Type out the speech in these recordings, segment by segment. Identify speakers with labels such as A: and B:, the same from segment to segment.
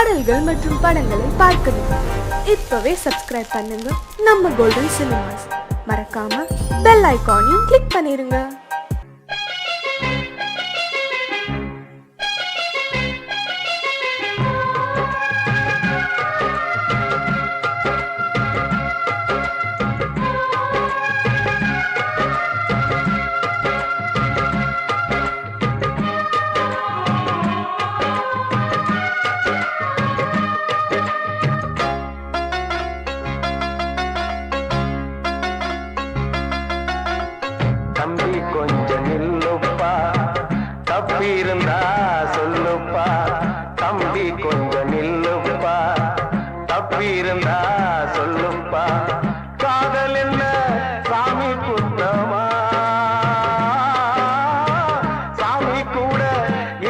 A: பாடல்கள் மற்றும் படங்களை பார்க்கணுமா? இப்பவே சப்ஸ்கிரைப் பண்ணுங்க நம்ம கோல்டன் சினிமாஸ். மறக்காம பெல் ஐகானையும் கிளிக் பண்ணிருங்க.
B: தம்பி கொஞ்சம் நில்லுப்பா, தப்பி இருந்தா சொல்லுப்பா. தம்பி கொஞ்சம் நில்லுப்பா, தப்பி இருந்தா சொல்லுப்பா. காதல் என்ன சாமி குத்தமா? சாமி கூட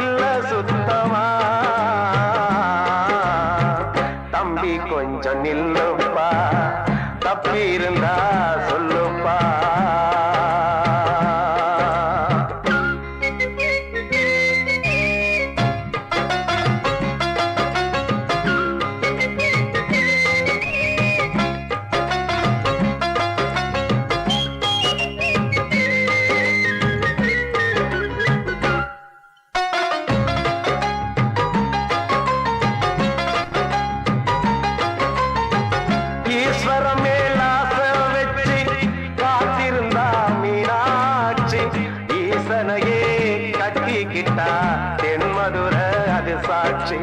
B: இல்ல சுத்தமா. தம்பி கொஞ்சம் நில்லுப்பா, தப்பி இருந்தா சொல்லுப்பா. தென்மதுர அது சாட்சி.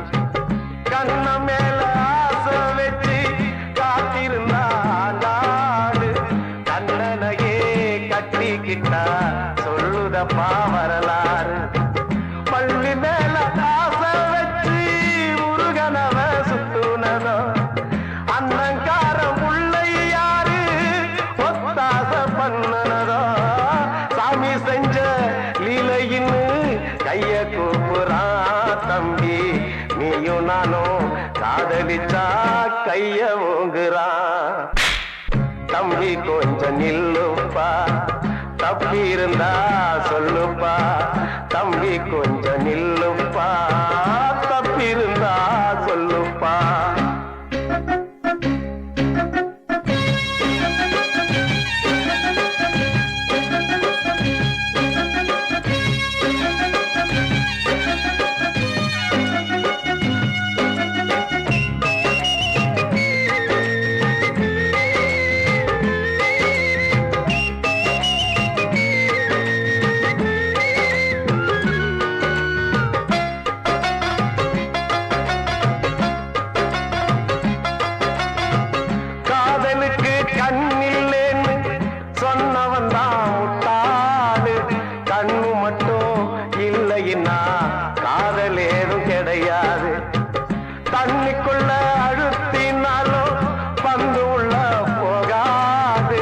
B: கண்ண மேல ஆசை வச்சு காத்திருந்தா நாடு. கண்ணனையே கட்டிக்கிட்டா சொல்லுதப்பா வரலாறு. பள்ளி மேல ஆசை வச்சு முருகனவ சுத்துனதோ. அண்ணங்கார முல்லை யாரு ஒத்தாச பண்ணனதோ. சாமி செஞ்ச லீலையின்னு கைய கூப்புறான் தம்பி. நீயும் நானும் காதலிச்சா கைய ஓங்குறான். தம்பி கொஞ்சம் நில்லுப்பா, தப்பி இருந்தா சொல்லுப்பா. தம்பி கொஞ்சம் நில்லுப்பா, தப்பி இருந்தா சொல்லுப்பா. கண்ணில்லேன்னு சொன்னவன் தான் முட்டாளு. கண்ணு மட்டும் இல்லைன்னா காதல் ஏதும் கிடையாது. தண்ணிக்குள்ள அழுத்தினாலும் பந்து உள்ள போகாது.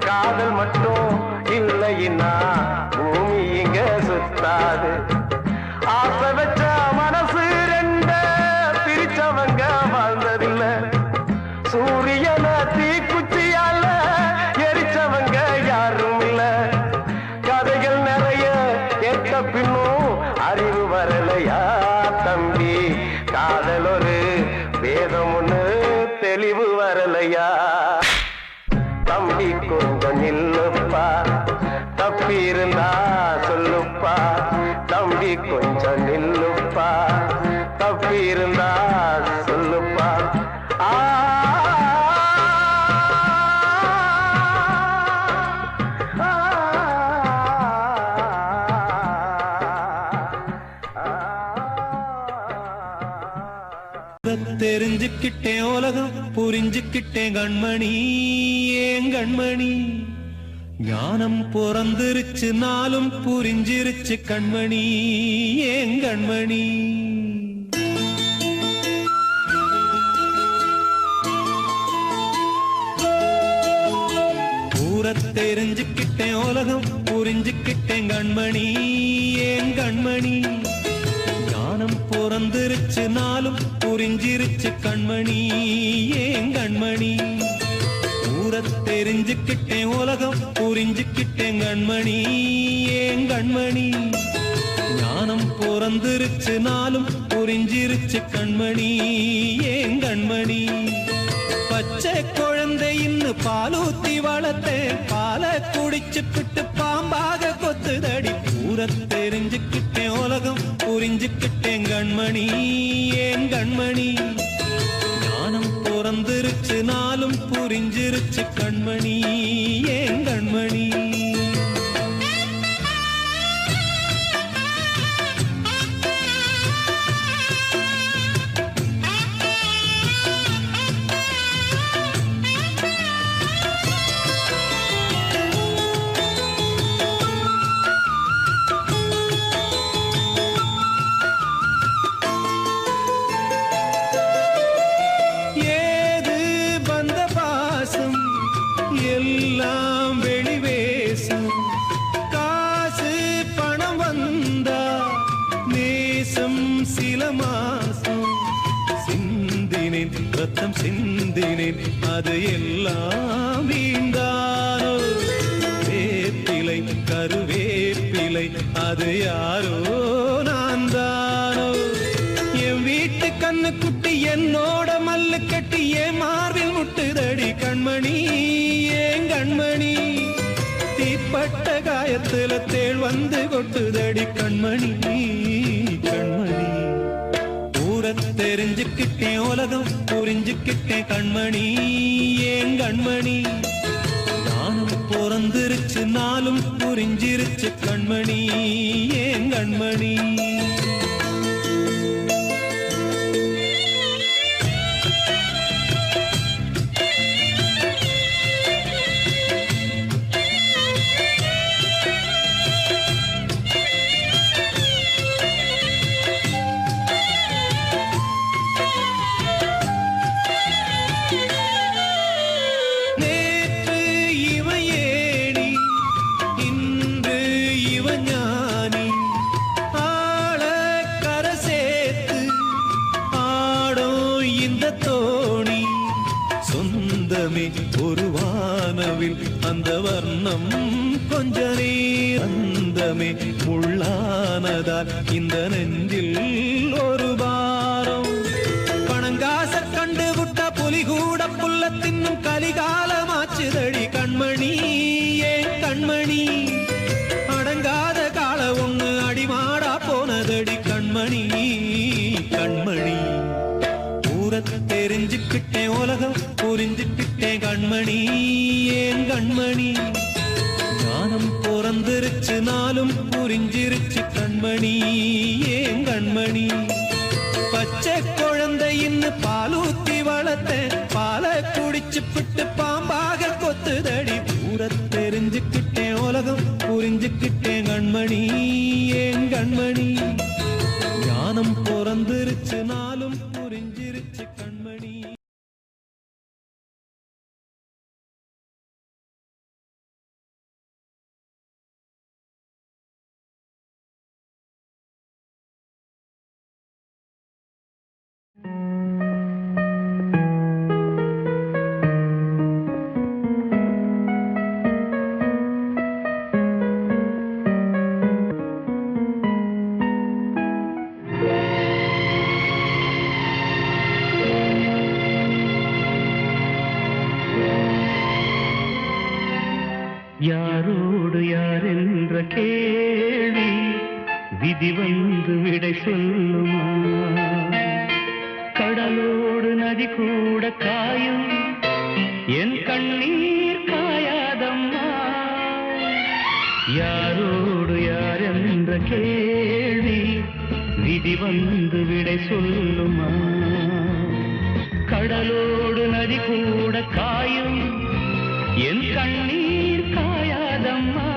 B: காதல் மட்டும் இல்லைன்னா பூமி இங்க சுத்தாது. ஆசை வச்ச மனசு ரெண்ட பிரிச்சவங்க வாழ்ந்ததில்லை. சூரியன தீக்குச்சியால எரிச்சவங்க யாரும் இல்ல. கதைகள் நிறைய கேட்ட பின்னும் அறிவு வரலையா தம்பி? காதல் ஒரு வேதம் ஒண்ணு தெளிவு வரலையா? தம்பி கொஞ்சம் நில்லுப்பா, தப்பி இருந்தா சொல்லுப்பா. தம்பி கொஞ்சம் நில்லுப்பா, தப்பி இருந்தா சொல்லுப்பா.
C: தெரிஞ்சுக்கிட்டேன் உலகம் புரிஞ்சுக்கிட்டேன் கண்மணி. ஏன் கண்மணி ஞானம் பிறந்திருச்சு நாளும் புரிஞ்சிருச்சு கண்மணி. ஏன் கண்மணி தெரிஞ்சுக்கிட்டேன் உலகம் புரிஞ்சுக்கிட்டேன் கண்மணி. ஏன் கண்மணி ஞானம் பிறந்திருச்சு நாளும் புரிஞ்சிருச்சு கண்மணி. ஏன் கண்மணி ஊரத் தெரிஞ்சுக்கிட்டேன் உலகம் புரிஞ்சுக்கிட்டேன் கண்மணி ஏன் கண்மணி ஞானம் பிறந்திருச்சு நாளும் புரிஞ்சிருச்சு கண்மணி ஏன் கண்மணி பச்சை குழந்தை இன்னும் பாலூத்தி வளர்த்தேன் பாலை குடிச்சுக்கிட்டு பாம்பாக கொத்துதடி ஊரத் தெரிஞ்சுக்கிட்டேன் உலகம் புரிஞ்சுக்கிட்டேன் கண்மணி ஏன் கண்மணி ஞானம் பிறந்திருச்சு நாளும் புரிஞ்சிருச்சு கண்மணி ஏன் கண்மணி எல்லாம் வெளிவேசம் காசு பணம் வந்தா நேசம் சில மாசம் சிந்தினேன் ரத்தம் சிந்தினேன் அது எல்லாம் வீண்டானோ வேப்பிலை கருவேப்பிலை அது யாரோ நான் தானோ என் வீட்டு கண்ணு குட்டி என்னோட மல்லு கட்டி என் மார்பில் முட்டுதடி கண்மணி ஏன் கண்மணி தீப்பட்ட காயத்துல தேள் வந்து கொட்டுதடி கண்மணி கண்மணி ஊரத் தெரிஞ்சுக்கிட்டேன் உலகம் புரிஞ்சுக்கிட்டேன் கண்மணி ஏன் கண்மணி நானும் பிறந்திருச்சு நாளும் புரிஞ்சிருச்சு கண்மணி ஏன் கண்மணி ஒரு வானவில் அந்த வர்ணம் கொஞ்ச நேரந்தமே முள்ளானதால் இந்த நெஞ்சில் ஒரு பாரம் பணங்காச கண்டு விட்ட புலி கூட புல்ல தின்னும் கலிகாலமாச்சுதடி கண்மணி ஏன் கண்மணி அடங்காத கால ஒண்ணு அடிமாடா போனதடி கண்மணி கண்மணி ஊரத் தெரிஞ்சுக்கிட்டேன் உலகம் புரிஞ்சுக்கிட்டேன் கண்மணி ஏன் கண்மணி ஞானம் பிறந்திருச்சு நாளும் புரிஞ்சிருச்சு கண்மணி ஏன் கண்மணி பச்சை குழந்தை இன்னும் பாலூத்தி வளர்த்தேன் பாலை குடிச்சுப்பிட்டு பாம்பாக கொத்துதடி ஊரத் தெரிஞ்சுக்கிட்டேன் உலகம் புரிஞ்சுக்கிட்டேன் கண்மணி ஏன் கண்மணி ஞானம் பிறந்திருச்சு நாளும் புரிஞ்சிருச்சு கண்மணி
D: யாரோடு யாரென்ற கேள்வி விதி வந்து விடை சொல்லுமா கடலோடு நதி கூட காயும் என் கண்ணீர் காயாதம்மா யாரோடு யாரென்ற கேள்வி விதி வந்து விடை சொல்லுமா கடலோடு நதி கூட காயும் என் கண்ணீர் காயாதம்மா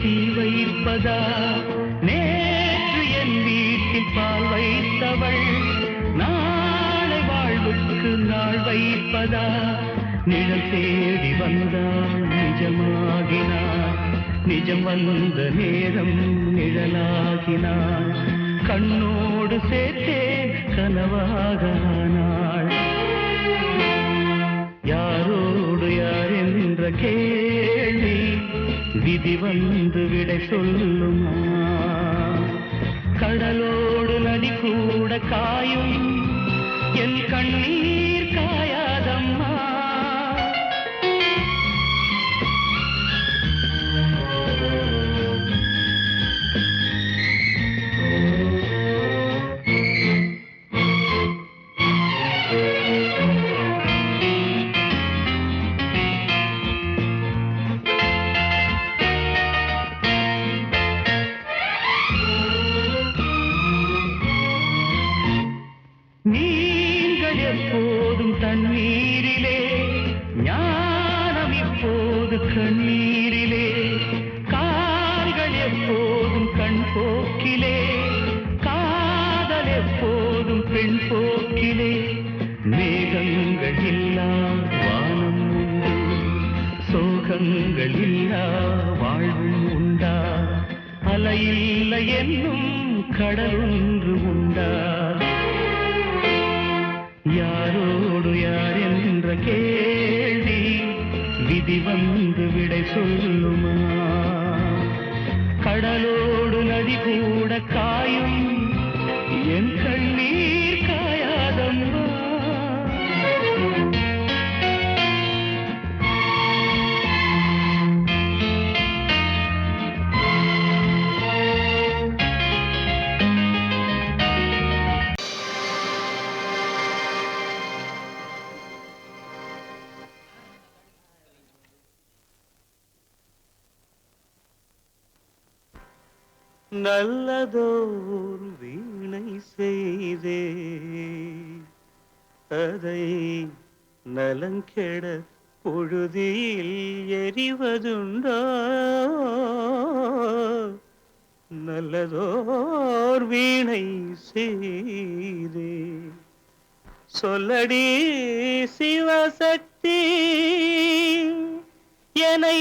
D: தீ வைப்பதா நேற்று என் வீட்டில் பால் வைத்தவள் நாளை வாழ்வுக்கு நாள் வைப்பதா நிழல் தேடி வந்தால் நிஜமாகினார் நிஜம் வந்த நேரம் நிழலாகினாள் கண்ணோடு சேர்த்தேன் கனவாகானாள் யாரோடு யார் என்ற கேள்வி விதி வந்து விடை சொல்லுமா கடலோடு நதி கூட காயும் என் கண்ணீர் காயாதம்மா நீங்கள் எப்போதும் தண்ணீரிலே ஞானம் இப்போது கண்ணீரிலே கால்கள் எப்போதும் கண் போக்கிலே காதல் எப்போதும் பெண் போக்கிலே மேகங்கள் இல்லா வானம் உண்டு சோகங்கள் இல்லா வாழ்வும் உண்டா அலையில்லை என்னும் கடல் ஒன்று உண்டா யாரோடு யார் என்ற கேள்வி விதி வந்து விடை சொல்லுமா கடலோடு நதி கூட காயும் என் கண்ணீர் காயாதம்மா
E: நல்லதோர் வீணை செய்தே அதை நலங்கெட பொழுதில் எறிவதுண்டோ நல்லதோர் வீணை செய்தே சொல்லடி சிவசக்தி என்னை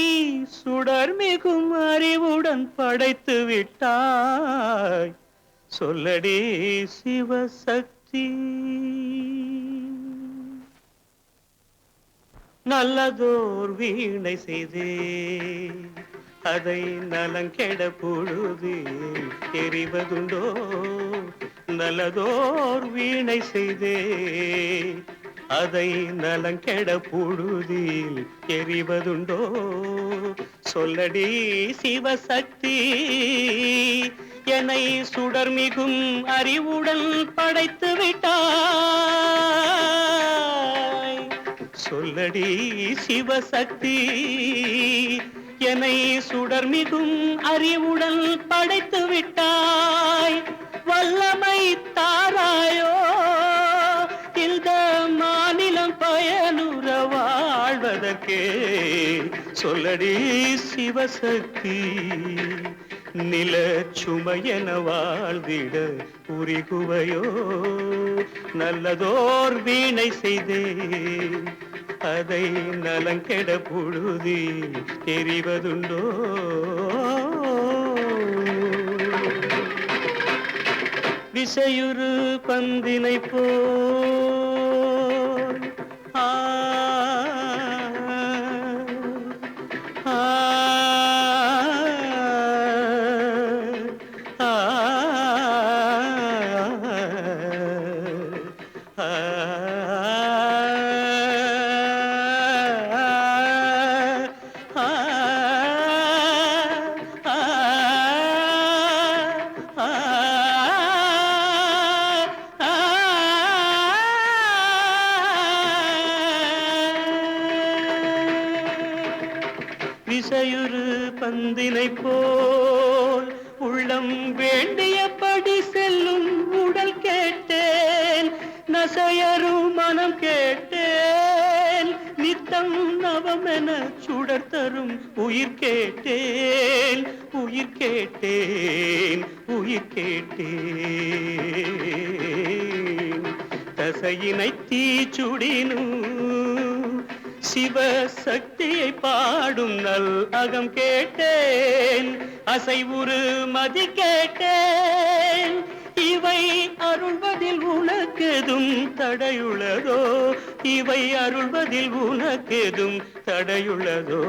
E: சுடர் மிகும் அறிவுடன் படைத்து விட்டாய் சொல்லடி சிவசக்தி நல்லதோர் வீணை செய்தே அதை நலங்கெட பொழுது தெரிவதுண்டோ நல்லதோர் வீணை செய்தே அதை நலங்கெட பொழுதில் எறிவதுண்டோ சொல்லடி சிவசக்தி என்னை சுடர் மிகும் அறிவுடன் படைத்து விட்டாய் சொல்லடி சிவசக்தி என்னை சுடர் மிகும் அறிவுடன் படைத்து விட்டாய் வல்லமை தாராயோ இந்த மாநிலம் பயனுற வாழ்வதற்கே சொல்லடி சிவசக்தி நில சுமையென வாழ்ந்திட உரிகுவையோ நல்லதோர் வீணை செய்தே அதை நலங்கெட பொழுதி எறிவதுண்டோ விசையுறு பந்தினை போல் ஆ ஆ விசையுறு பந்தினை போல் உள்ளம் வேண்டியபடி செல்லும் உடல் கேட்டேன் நசையரும் மனம் கேட்டேன் நித்தம் நவ சுகமென சுடர் தரும் உயிர் கேட்டேன் உயிர் கேட்டேன் உயிர் கேட்டேன் தசையினை தீச்சுடினும் சிவசக்தியை பாடும் நல் அகம் கேட்டேன் அசைவுறு மதி கேட்டேன் இவை அருள்வதில் உனக்கெதும் தடையுள்ளதோ இவை அருள்வதில் உனக்கெதும் தடையுள்ளதோ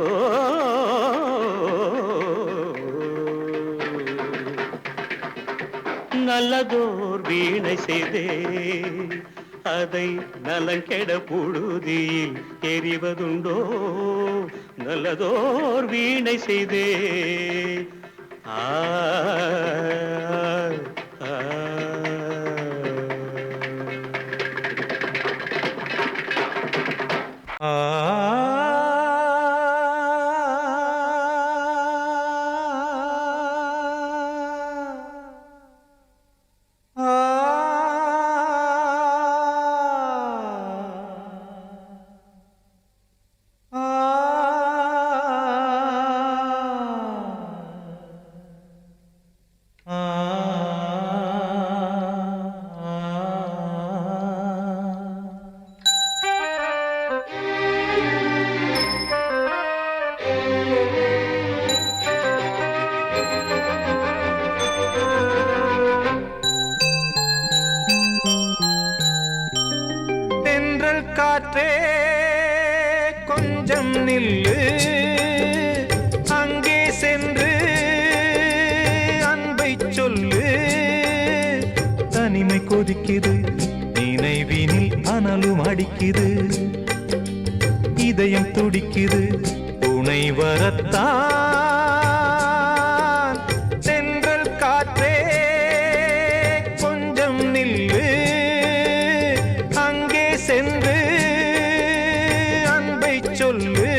E: நல்லதோர் வீணை செய்தே அதை நலங்கெட புழுதியில் எறிவதுண்டோ நல்லதோர் வீணை செய்தே ஆ
C: காற்றே கொஞ்சம் நில்லு அங்கே சென்று அன்பை சொல்லு தனிமை கொதிக்குது நினைவினில் அனலும் அடிக்குது இதயம் துடிக்குது துணை வரத்தான் சென்றல் காற்றே கொஞ்சம் நில்லு அங்கே சென்று சொல்லு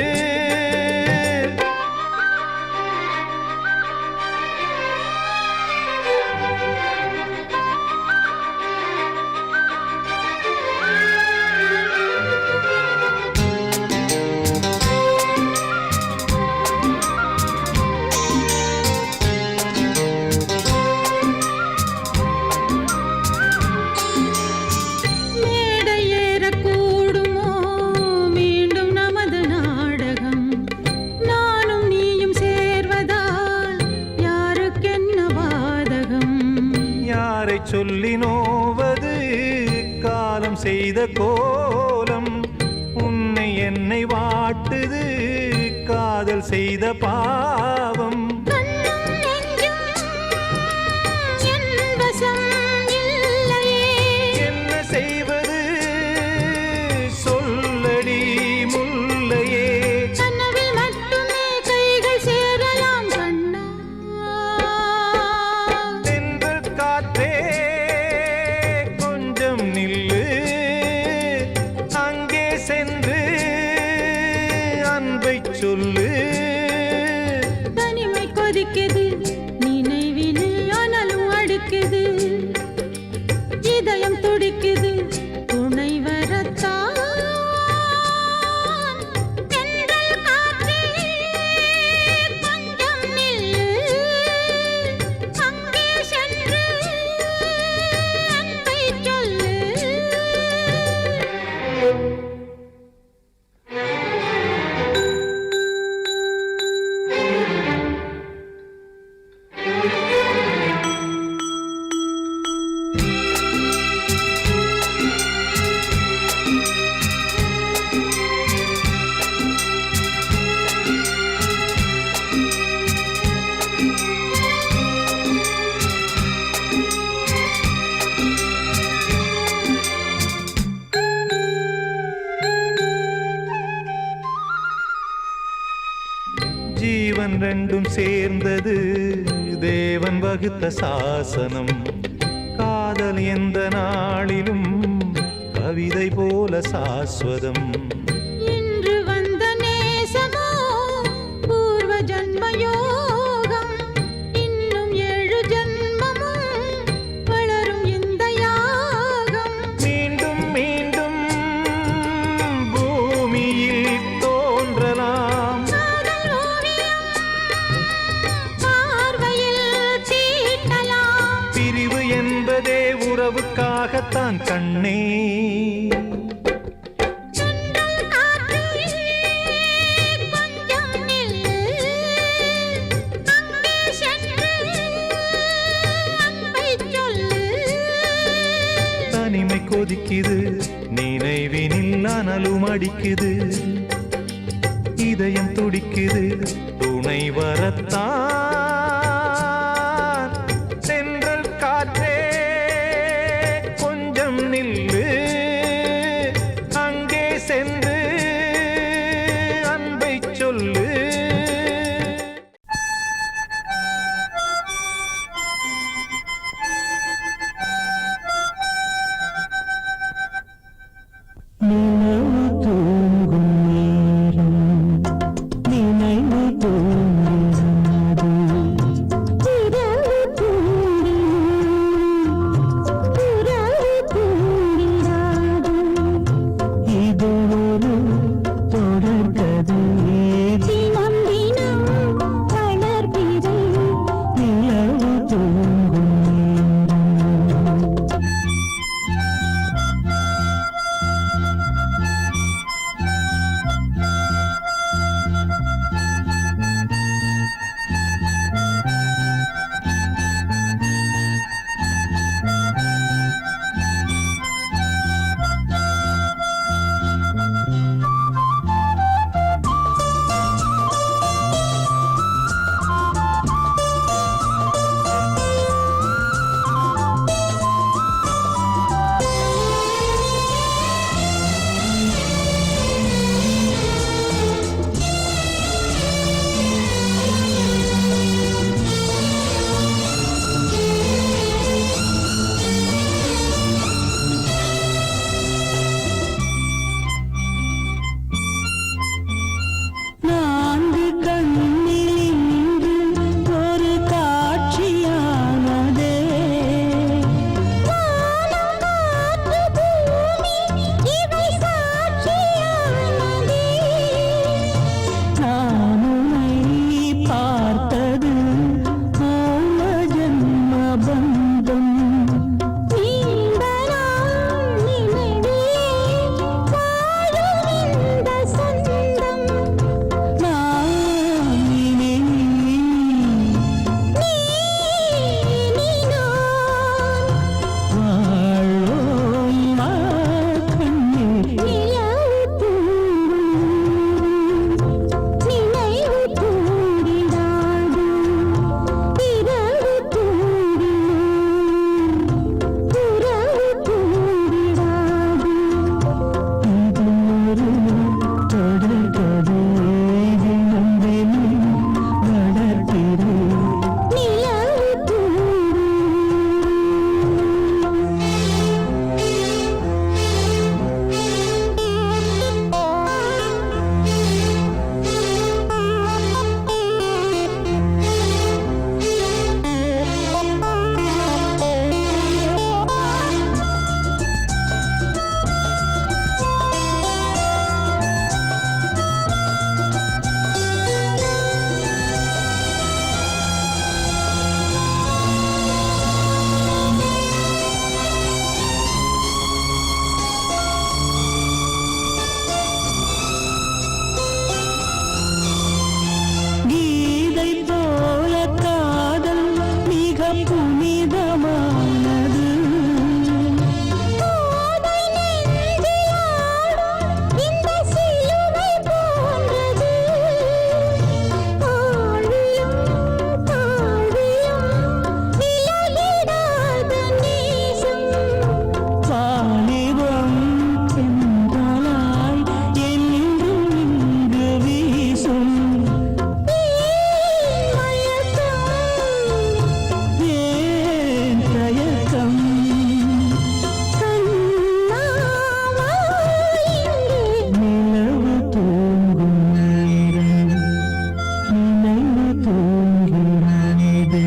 C: சொல்லி நோவது காலம் செய்த கோலம் உன்னை என்னை வாட்டுது காதல் செய்த பாவம் என்ன செய்வது சொல்லடி முல்லையே
F: கனவில் மட்டுமே கைகள் சேரலாம் கண்ணா
C: தென்றல் காற்றே நில்லு அங்கே சென்று அன்பை சொல்லு
F: தனிமை கொதிக்குது நினைவிலே அனலும் அடிக்குது இதயம் துடிக்குது துணை வரத்தான் தென்றல் காற்றே கொஞ்சம் நில்லு அங்கே சென்று அன்பை சொல்லு
C: ஜீவன் ரெண்டும் சேர்ந்தது தேவன் வகுத்த சாசனம் காதல் எந்த நாளிலும் கவிதை போல சாஸ்வதம்
F: இன்று வந்த நேசமோ பூர்வ ஜன்மயோகம் இன்னும் 7 ஜன்மமும் வளரும் இந்த யாகம்
C: மீண்டும் மீண்டும் பூமியில் தோன்றலாம் உனக்காகத்தான் கண்ணே.
F: தென்றல் காற்றே கொஞ்சம் நில்லு, அங்கே சென்று அன்பைச் சொல்லு.
C: தனிமை கொதிக்குது, நினைவினில் அனலும் அடிக்குது, இதயம் துடிக்குது துணை வரத்தான். தென்றல் காற்றே கொஞ்சம் நில்லு, அங்கே சென்று அன்பை சொல்லு.
D: நிலவு தூங்கும் நேரம் நினைவு தூங்காது.
F: இரவு தூங்கி உறவு தூங்கிடாது.
D: இது ஒரு தொடர்கதை.
F: தினம் தினம் வளர்பிறை
D: நிலவு தூங்கும் நேரம். நான்கு கண்ணில் இன்று ஒரு காட்சியானதே.
F: வானம் காற்று பூமி இவை சாட்சியானதே.
D: நான் உன்னை பார்த்தது போன ஜன்ம பந்தம்.
F: நீண்ட நாள் நினைவே வாழும் இந்த சொந்தம்.
D: நான் இனி
F: நீ நான்
D: வாழ்வோம் வா கண்ணே.
F: நிலவு தூங்கும் நினைவு தூங்கிடாது. இரவு தூங்கிடும் உறவு தூங்கிடாது.
D: இது ஒரு தொடர்கதை. தினம் தினம் வளர்கிறேன்.
F: நிலவு தூங்கும். கீதை போல காதல் மிக புனிதமானது. கோதை நெஞ்சில் ஆடும் இந்த சிலுவை போன்றது. ஆழியும் தாழியும் விலகிடாத நேசம்.
D: வாலிபம் சென்றாய் என்றும் இங்கு வீசும். ஏன் தயக்கம்? நிலவு தூங்கும் நேரம் நினைவு தூங்கிறானது.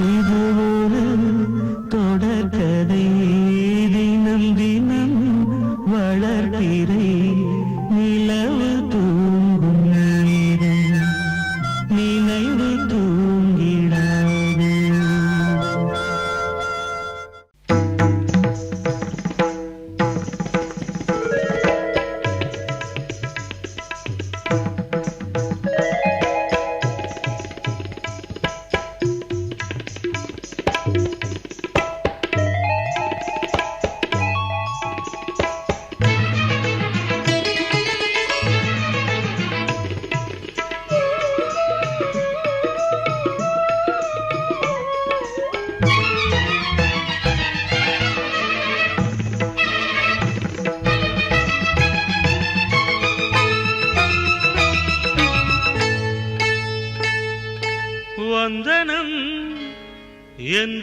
D: இது ஒரு தொடர்கதை. தினம் தினம் வளர்பிறை நிலவு தூங்கும் நேரம்.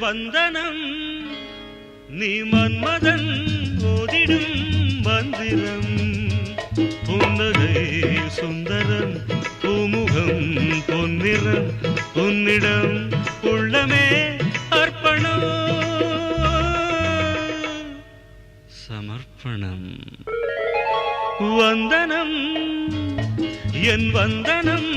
E: வந்தனம் நீ மன்மதன் ஓதிடும் மந்திரம் புன்னகை சுந்தரம் பூமுகம் பொன்னிறம் உன்னிடம் உள்ளமே அர்ப்பணம் சமர்ப்பணம் வந்தனம் என் வந்தனம்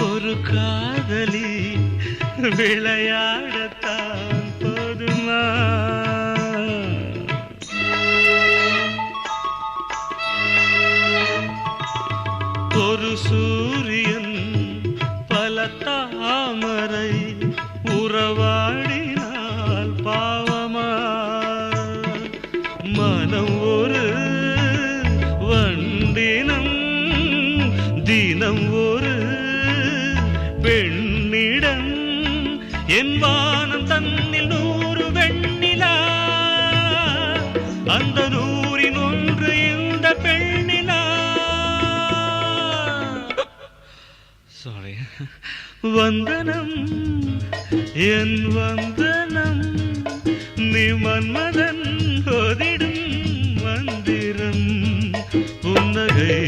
E: ஒரு காதலி விளையாடத்தான் போதுமா ஒரு சூரியன் பல தாமரை உறவாடினால் பாவமா மனம் ஒரு வண்டினம் தினம் ஒரு பெண்ணிடம் என் வானம் தன்னில் 100 வெண்ணிலா அந்த 100இன் ஒன்று இந்த பெண்ணிலா சாரி வந்தனம் என் வந்தனம் நீ மன்மதன் ஓதிடும் மந்திரம் புன்னகை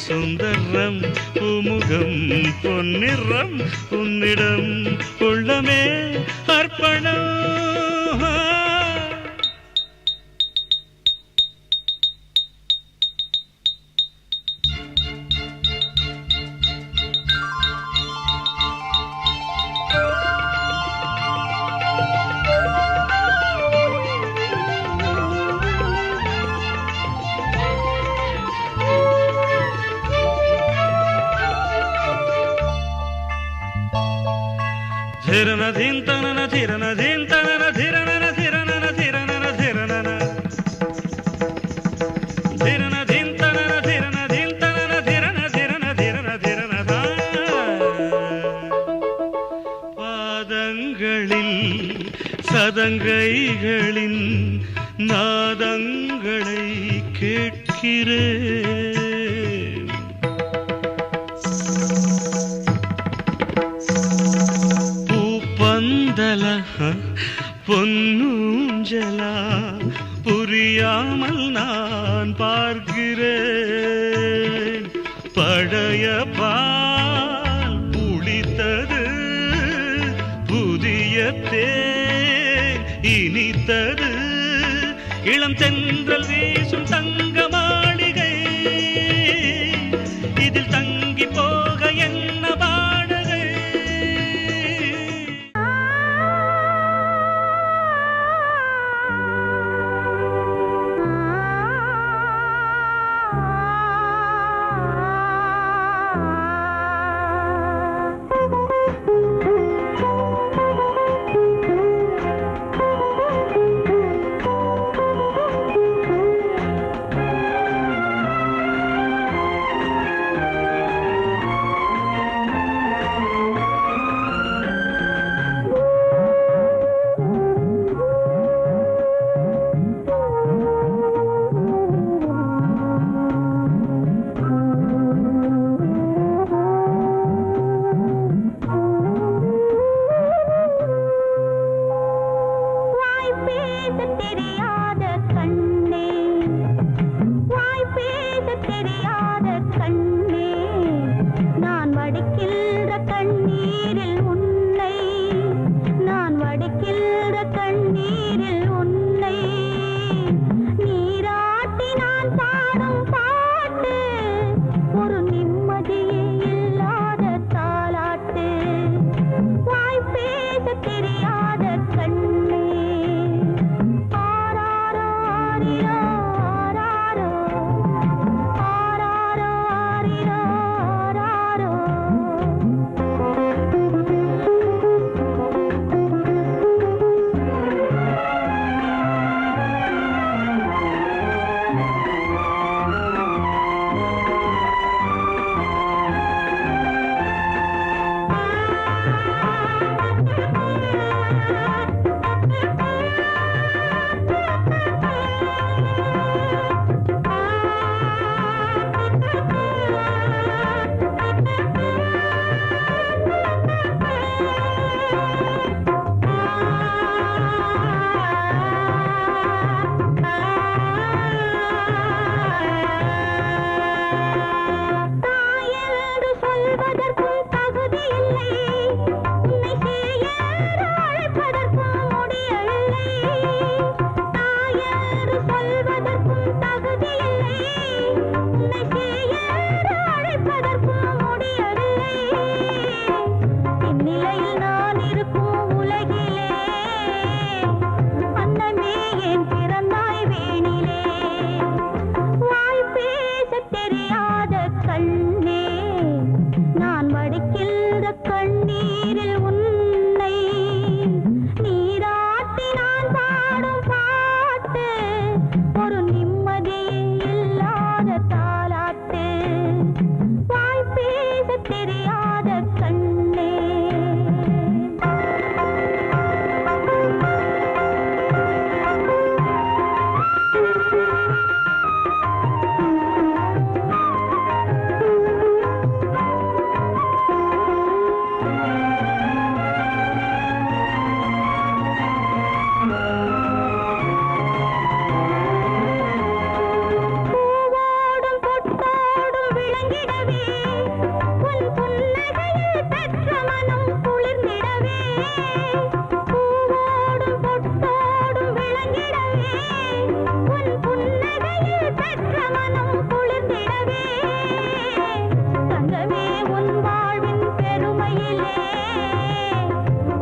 E: சுந்தரம் பூமுகம் பொன்னிறம் உன்னிடம் உள்ளமே அர்ப்பணம் धिरना धिन तनना धिरना धिन तनना धिरना धिरना धिरना धिरना धिरना धिन तनना धिरना धिन तनना धिरना धिरना धिरना धिरना பாதங்களில் சதங்கைகளின் நாதங்களை கேட்கிறேன் பொன்னூஞ்சலா புரியாமல் நான் பார்க்கிறேன் பழைய பால் புளித்தது புதிய தேன் இனித்தது இளம் தென்றல் வீசும் தங்க மாளிகை இதில் தங்கி போக என்ன வாடகை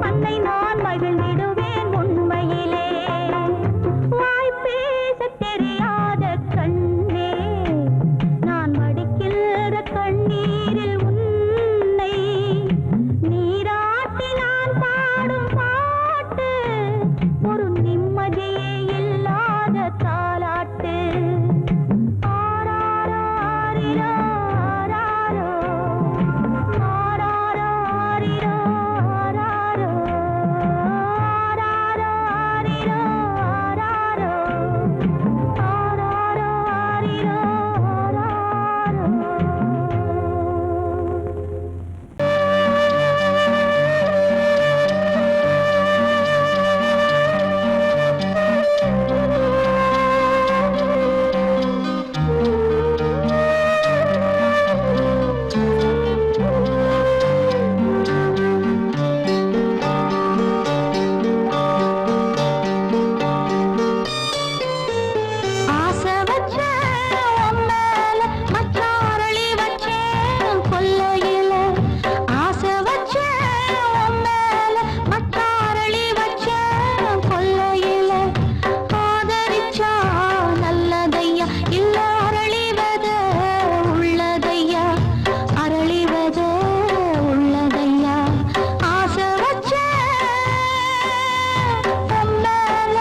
F: மண்ணை நான் மகிழ்ந்திடுவேன் உண்மையிலே வாய் பேசத் தெரியாத கண்ணே நான் வடிக்கின்ற கண்ணீரில் உன்னை நீராட்டி நான் பாடும் பாட்டு ஒரு நிம்மதியே இல்லாத தாலாட்டு ஆராரோ ஆரிரோ ஆராரோ ஆராரோ ஆரிரோ ஆராரோ ஆராரோ ஆரிரோ ஆராரோ ஆராரோ ஆரிரோ ஆசை வச்சேன் உன் மேல மச்சாரளி வச்சேன் கொல்லையில ஆசை வச்சேன் உன் மேல மச்சாரளி வச்சேன் கொல்லையில ஆதரிச்சா நல்லதையா இல்ல அரளிவத உள்ளதையா அரளிவத உள்ளதையா ஆசை வச்சேன் உன் மேல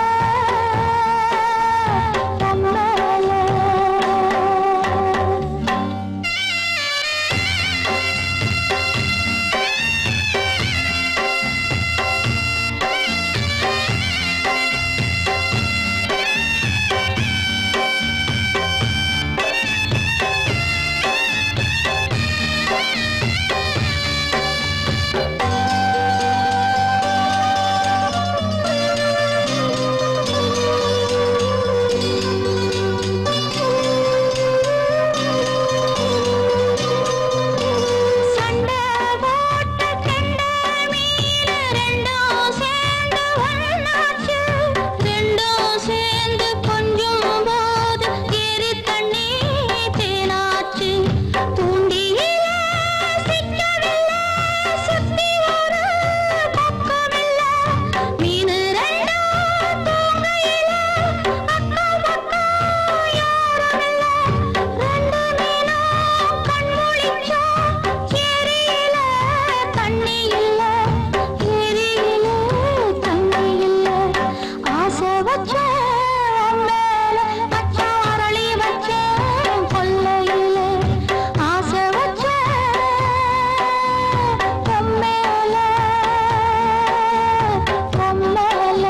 F: உன் மேல சண்டை போட்ட கெண்ட மீன் ரெண்டும் சேர்ந்து ஒண்ணாச்சு ரெண்டும் சேர்ந்து கொஞ்சம் போது ஏறி தண்ணி தேனாச்சு தூண்டியில சிக்கவில்லை சுத்தி ஒரு பக்கமில்லை மீன் ரெண்டும் தூங்கையில அக்கம் பக்கம் யாருமில்லை ரெண்டு மீனும் கண் முழிச்சா ஏரியில தண்ணி இல்ல ஏரியில தண்ணி இல்ல ஆசை வச்சேன் உன் மேல மச்சாரளி வச்சேன் கொல்லையில ஆசை வச்சேன் உன் மேல உன் மேல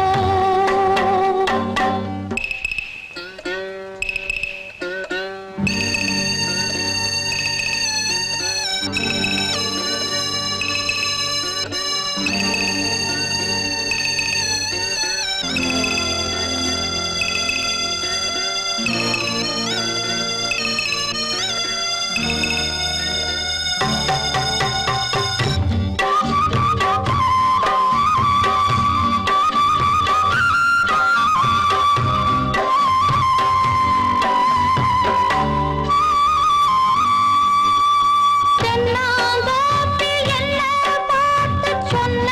F: தென்னாந்தோப்பில் என்ன பாட்டு சொன்ன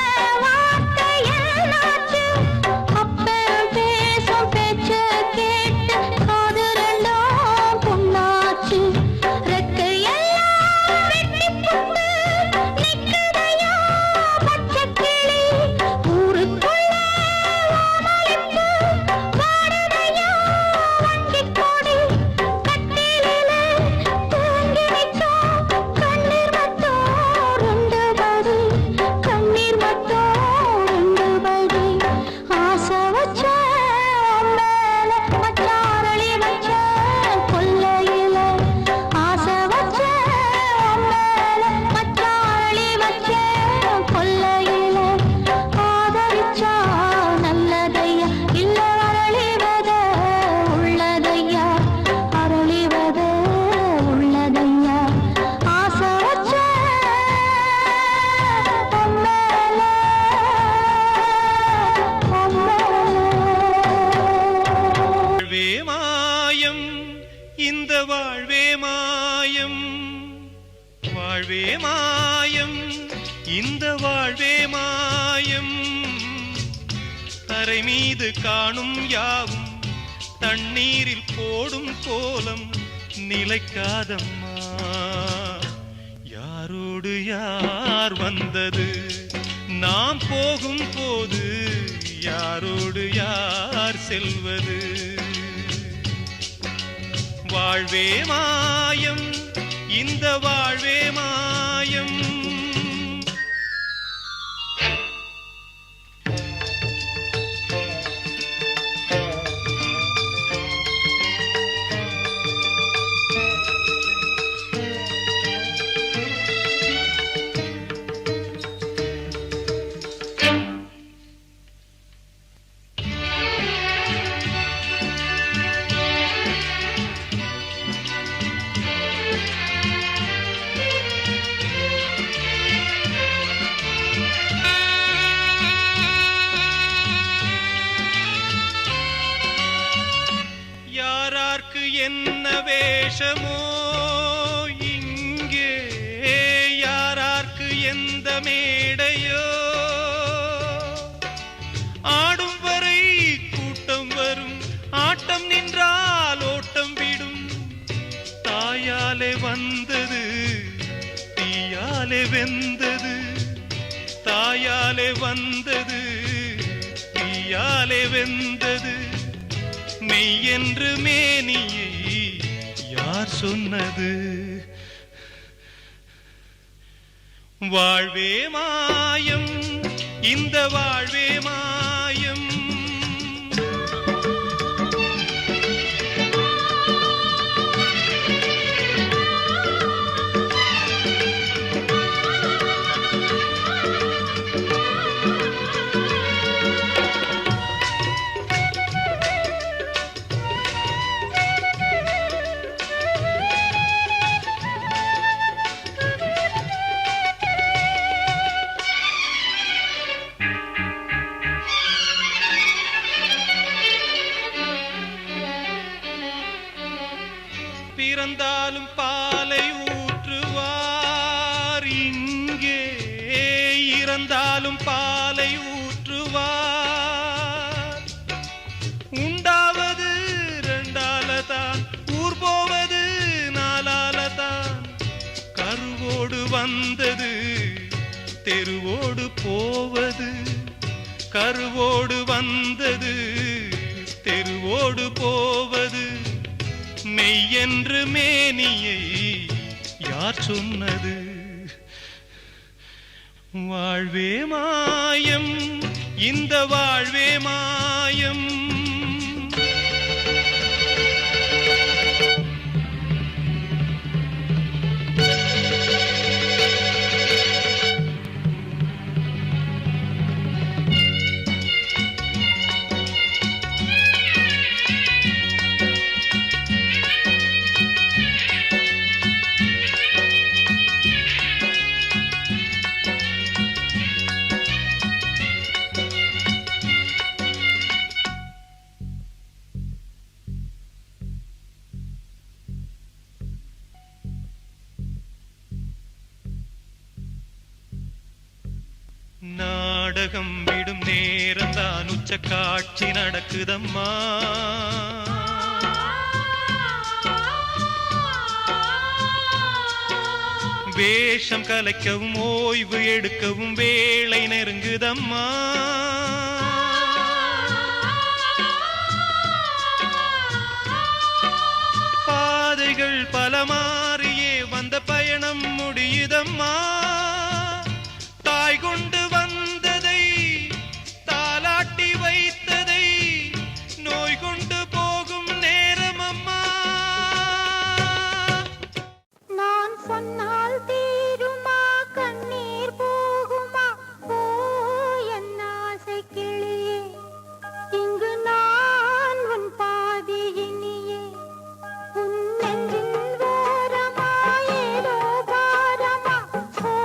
E: இந்த வாழ்வே மாயம் தரை மீது காணும் யாவும் தண்ணீரில் போடும் கோலம் நிலைக்காதம்மா யாரோடு யார் வந்தது நாம் போகும் போது யாரோடு யார் செல்வது வாழ்வே மாயம் இந்த வாழ்வே மாயம் என்ன வேஷமோ இங்கே யாரார்க்கு எந்த மேடையோ ஆடும் வரை கூட்டம் வரும் ஆட்டம் நின்றால் ஓட்டம் விடும் தாயாலே வந்தது தீயாலே வெந்தது தாயாலே வந்தது தீயாலே வெந்தது மெய் என்று மேனியை யார் சொன்னது வாழ்வே மாயம் இந்த வாழ்வே மாயம் பிறந்தாலும் பாலை ஊற்றுவார் இங்கே இறந்தாலும் பாலை ஊற்றுவார் உண்டாவது ரெண்டாலதான் ஊர் போவது நாலாலதான் கருவோடு வந்தது தெருவோடு போவது கருவோடு வந்தது தெருவோடு போவது மெய் என்று மேனியை யார் சொன்னது வாழ்வே மாயம் இந்த வாழ்வே மாயம் நாடகம் விடும் நேரம் தான் உச்ச காட்சி நடக்குதம்மா வேஷம் கலைக்கவும் ஓய்வு எடுக்கவும் வேளை நெருங்குதம்மா பாதைகள் பல மாறியே வந்த பயணம் முடியுதம்மா தாய் கொண்டு வந்ததை தாலாட்டி வைத்ததை நோய் கொண்டு போகும் நேரம் அம்மா
F: நான் சொன்னால் தீருமா கண்ணீர் போகுமா ஓ என் ஆசை கிளியே இங்கு நான் உன் பாதி இனியே உன் நெஞ்சில் ஓரமா ஏதோ பாரமா ஓ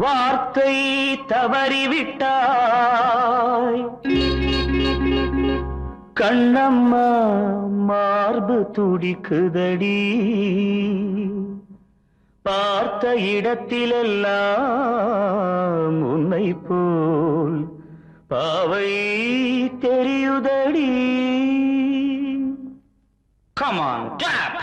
B: வார்த்தை தவறிவிட்டாய் கண்ணம்மா மார்பு துடிக்குதடி பார்த்த இடத்திலெல்லாம் உன்னை போல் பாவை தெரியுதடி. Come on, clap!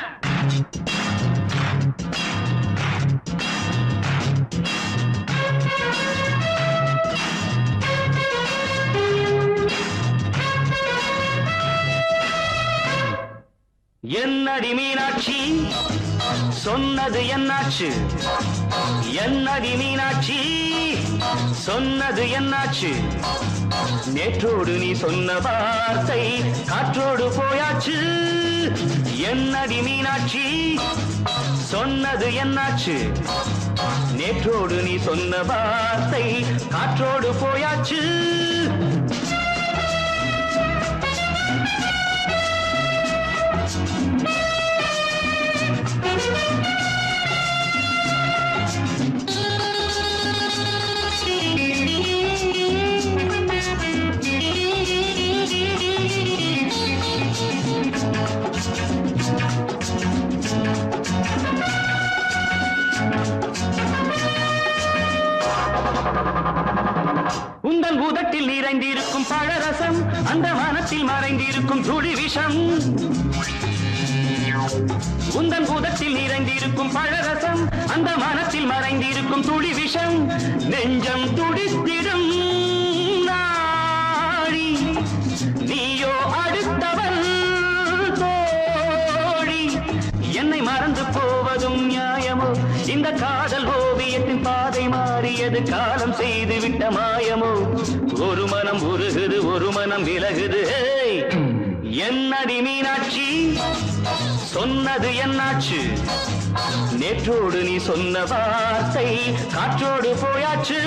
B: என்னடி மீனாட்சி சொன்னது என்னாச்சு? என்னடி மீனாட்சி சொன்னது என்னாச்சு? நேற்றோடு நீ சொன்ன வார்த்தை காற்றோடு போயாச்சு. என்னடி மீனாட்சி சொன்னது என்னாச்சு? நேற்றோடு நீ சொன்ன வார்த்தை காற்றோடு போயாச்சு. உந்தன் பூதத்தில் நிறைந்திருக்கும் பழரசம் அந்த வானத்தில் மறைந்திருக்கும் துளி விஷம். உந்தன் பூதத்தில் நிறைந்திருக்கும் பழரசம் அந்த வானத்தில் மறைந்திருக்கும் துளி விஷம். நெஞ்சம் துடித்திடும் நாடி நீயோ அடுத்தவன் தோழி. என்னை மறந்து போவதும் நியாயமோ? இந்த காதல் ஓவியத்தின் பாதை மாறியது காலம் செய்து விட்ட மாயமோ? ஒரு மனம் உருகுது ஒரு மனம் விலகுது. என்னடி மீனாட்சி சொன்னது என்னாச்சு? நேற்றோடு நீ சொன்ன வார்த்தை காற்றோடு போயாச்சு.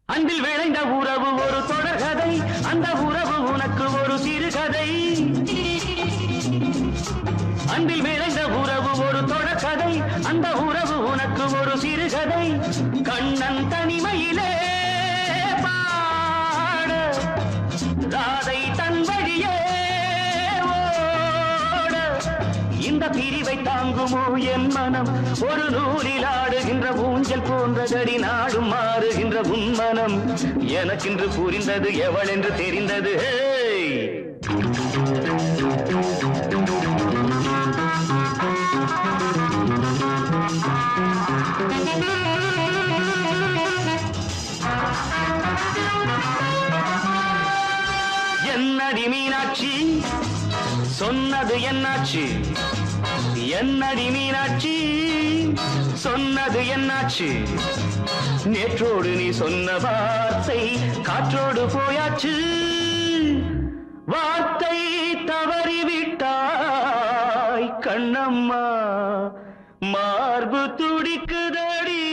B: அன்பில் விளைந்த உறவு ஒரு தொடர்கதை, அந்த உறவு உனக்கு ஒரு சிறுகதை. அன்பில் விளைந்த உறவு ஒரு தொடர்கதை, அந்த உறவு உனக்கு ஒரு சிறுகதை. கண்ணன் தனிமையிலே பாட ராதை தன் வழியே ஓட. இந்த பிரிவை தாங்குமோ என் மனம்? ஒரு நூலில் ஆடுகின்ற ஊஞ்சல் போன்றதடி நாடும் மாறுகின்ற உன்மனம். எனக்கென்று புரிந்தது எவள் என்று தெரிந்தது. என்னடி மீனாட்சி சொன்னது என்னாச்சு? என்னடி மீனாட்சி சொன்னது என்னாச்சு? நேற்றோடு நீ சொன்ன வார்த்தை காற்றோடு போயாச்சு. வார்த்தை தவறிவிட்டாய் கண்ணம்மா மார்பு துடிக்குதடி.